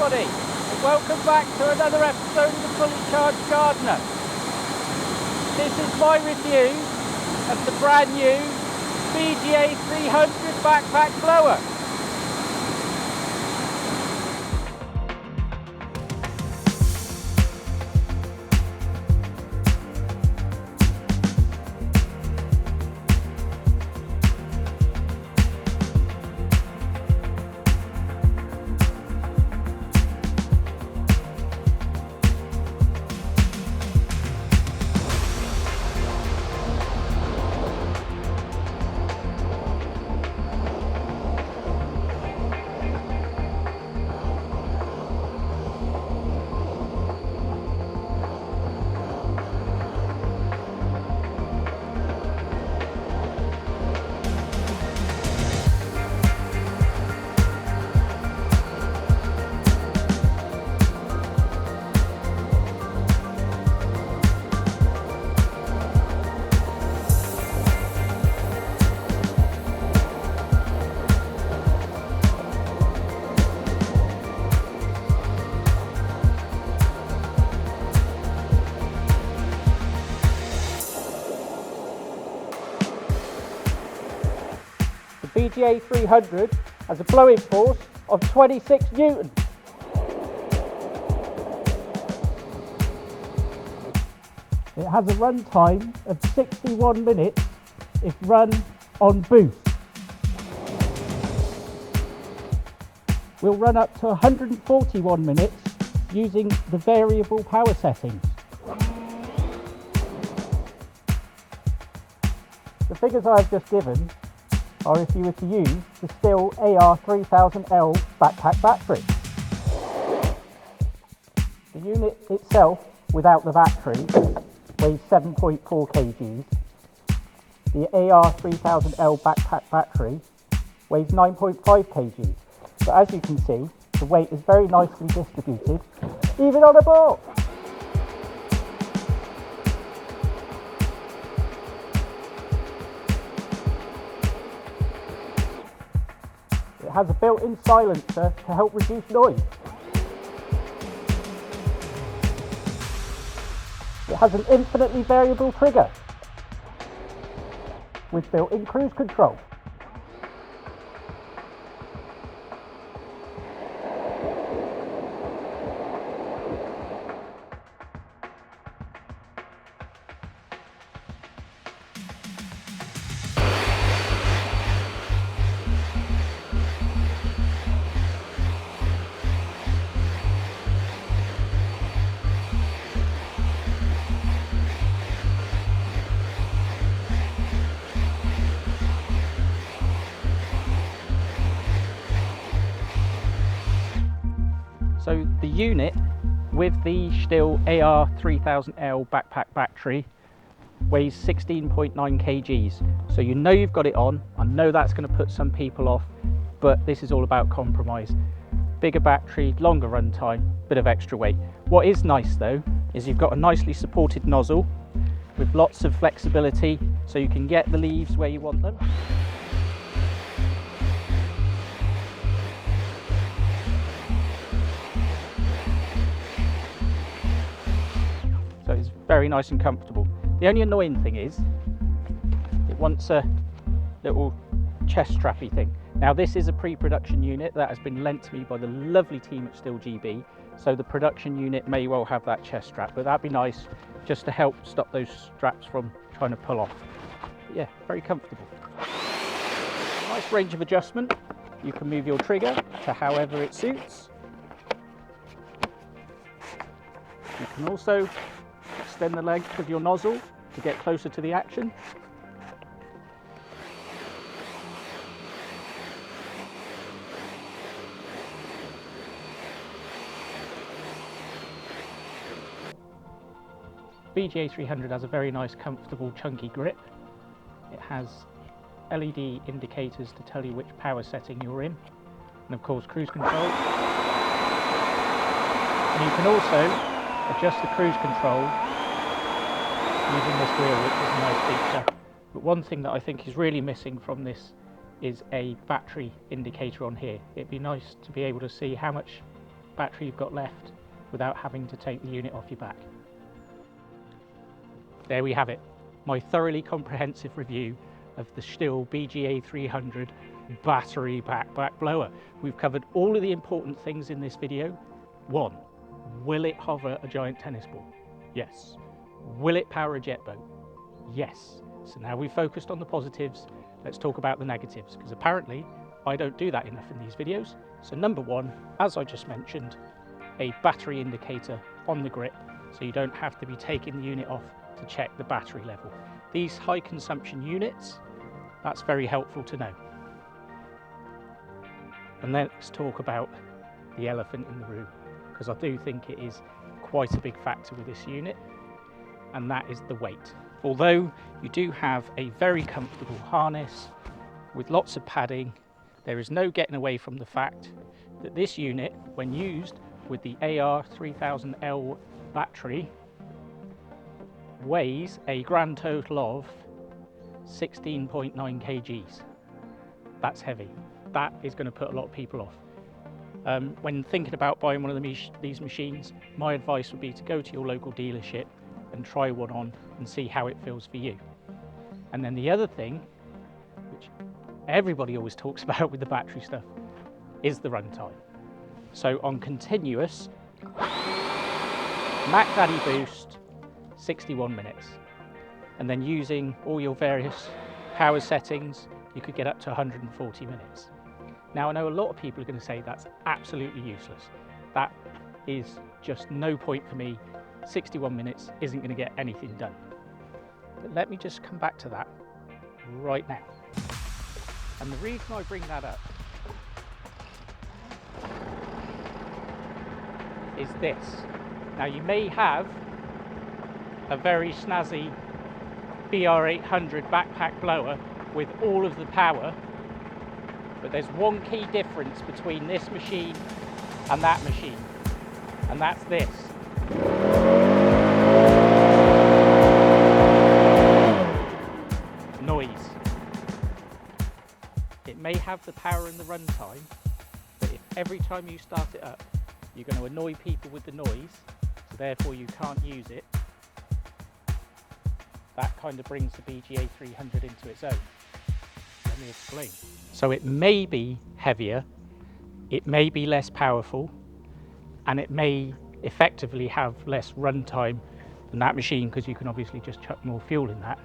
everybody, and welcome back to another episode of the Fully Charged Gardener. This is my review of the brand new Bga 300 backpack blower. The Bga 300 has a blowing force of 26 newtons. It has a run time of 61 minutes if run on boost. We'll run up to 141 minutes using the variable power settings. The figures I've just given are if you were to use the Stihl AR3000L backpack battery. The unit itself, without the battery, weighs 7.4 kgs. The AR3000L backpack battery weighs 9.5 kgs. But as you can see, the weight is very nicely distributed, even on a ball. It has a built-in silencer to help reduce noise. It has an infinitely variable trigger with built-in cruise control. So the unit with the Stihl AR3000L backpack battery weighs 16.9 kgs. So you know you've got it on. I know that's going to put some people off, but this is all about compromise. Bigger battery, longer run time, bit of extra weight. What is nice though is you've got a nicely supported nozzle with lots of flexibility so you can get the leaves where you want them. So it's very nice and comfortable. The only annoying thing is it wants a little chest strappy thing. Now this is a pre-production unit that has been lent to me by the lovely team at Stihl Bga, so the production unit may well have that chest strap, but that'd be nice just to help stop those straps from trying to pull off. But yeah, very comfortable. Nice range of adjustment. You can move your trigger to however it suits. You can also extend the length of your nozzle to get closer to the action. Bga 300 has a very nice, comfortable, chunky grip. It has LED indicators to tell you which power setting you're in, and of course cruise control. And you can also adjust the cruise control using this wheel, which is a nice feature. But one thing that I think is really missing from this is a battery indicator on here. It'd be nice to be able to see how much battery you've got left without having to take the unit off your back. There we have it, my thoroughly comprehensive review of the Stihl Bga 300 battery back blower. We've covered all of the important things in this video. 1. Will it hover a giant tennis ball? Yes. Will it power a jet boat? Yes. So now we've focused on the positives, let's talk about the negatives, because apparently I don't do that enough in these videos. So number 1, as I just mentioned, a battery indicator on the grip, so you don't have to be taking the unit off to check the battery level. These high consumption units, that's very helpful to know. And then let's talk about the elephant in the room, because I do think it is quite a big factor with this unit, and that is the weight. Although you do have a very comfortable harness with lots of padding, there is no getting away from the fact that this unit, when used with the AR3000L battery, weighs a grand total of 16.9 kgs. That's heavy. That is going to put a lot of people off. When thinking about buying one of these machines, my advice would be to go to your local dealership and try one on and see how it feels for you. And then the other thing, which everybody always talks about with the battery stuff, is the runtime. So on continuous, Mac Daddy boost, 61 minutes. And then using all your various power settings, you could get up to 140 minutes. Now I know a lot of people are going to say that's absolutely useless. That is just no point for me. 61 minutes isn't going to get anything done. But let me just come back to that right now. And the reason I bring that up is this. Now you may have a very snazzy BR800 backpack blower with all of the power, but there's one key difference between this machine and that machine, and that's this. Noise. It may have the power and the runtime, but if every time you start it up you're going to annoy people with the noise, so therefore you can't use it, that kind of brings the Bga 300 into its own. Let me explain. So it may be heavier, it may be less powerful, and it may effectively have less runtime than that machine, because you can obviously just chuck more fuel in that.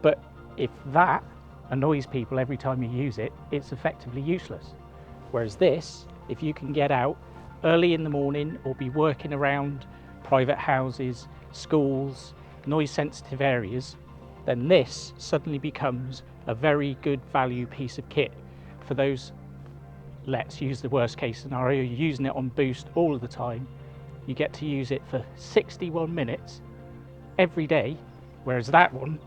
But if that annoys people every time you use it, it's effectively useless. Whereas this, if you can get out early in the morning or be working around private houses, schools, noise sensitive areas, then this suddenly becomes a very good value piece of kit for those, let's use the worst case scenario, you're using it on boost all of the time, you get to use it for 61 minutes every day, whereas that one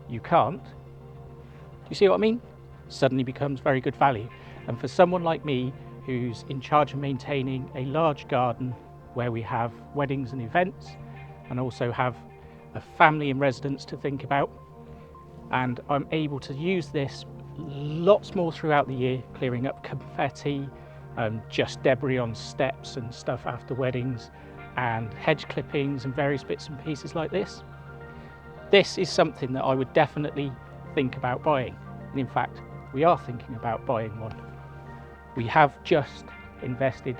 you can't. Do you see what I mean? Suddenly becomes very good value. And for someone like me who's in charge of maintaining a large garden where we have weddings and events, and also have a family in residence to think about, and I'm able to use this lots more throughout the year, clearing up confetti, just debris on steps and stuff after weddings, and hedge clippings and various bits and pieces like this. This is something that I would definitely think about buying, and in fact we are thinking about buying one. We have just invested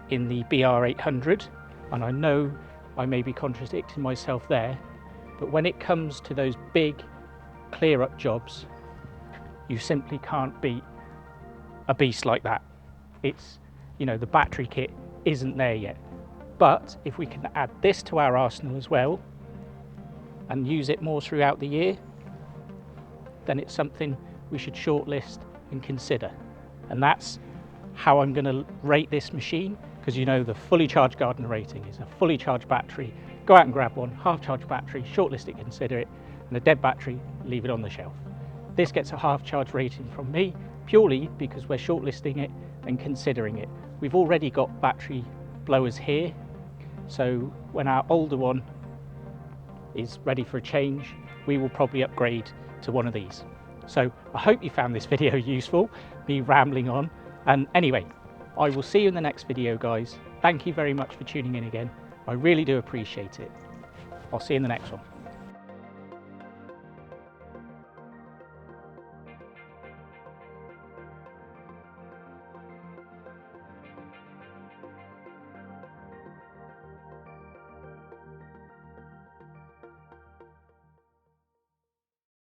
in the BR800, and I know I may be contradicting myself there, but when it comes to those big clear up jobs, you simply can't beat a beast like that. It's, you know, the battery kit isn't there yet. But if we can add this to our arsenal as well and use it more throughout the year, then it's something we should shortlist and consider. And that's how I'm going to rate this machine, because you know the fully charged gardener rating is a fully charged battery, go out and grab one, half charged battery, shortlist it, consider it, and a dead battery, leave it on the shelf. This gets a half charge rating from me purely because we're shortlisting it and considering it. We've already got battery blowers here, so when our older one is ready for a change, we will probably upgrade to one of these. So I hope you found this video useful, me rambling on. And anyway, I will see you in the next video, guys. Thank you very much for tuning in again. I really do appreciate it. I'll see you in the next one.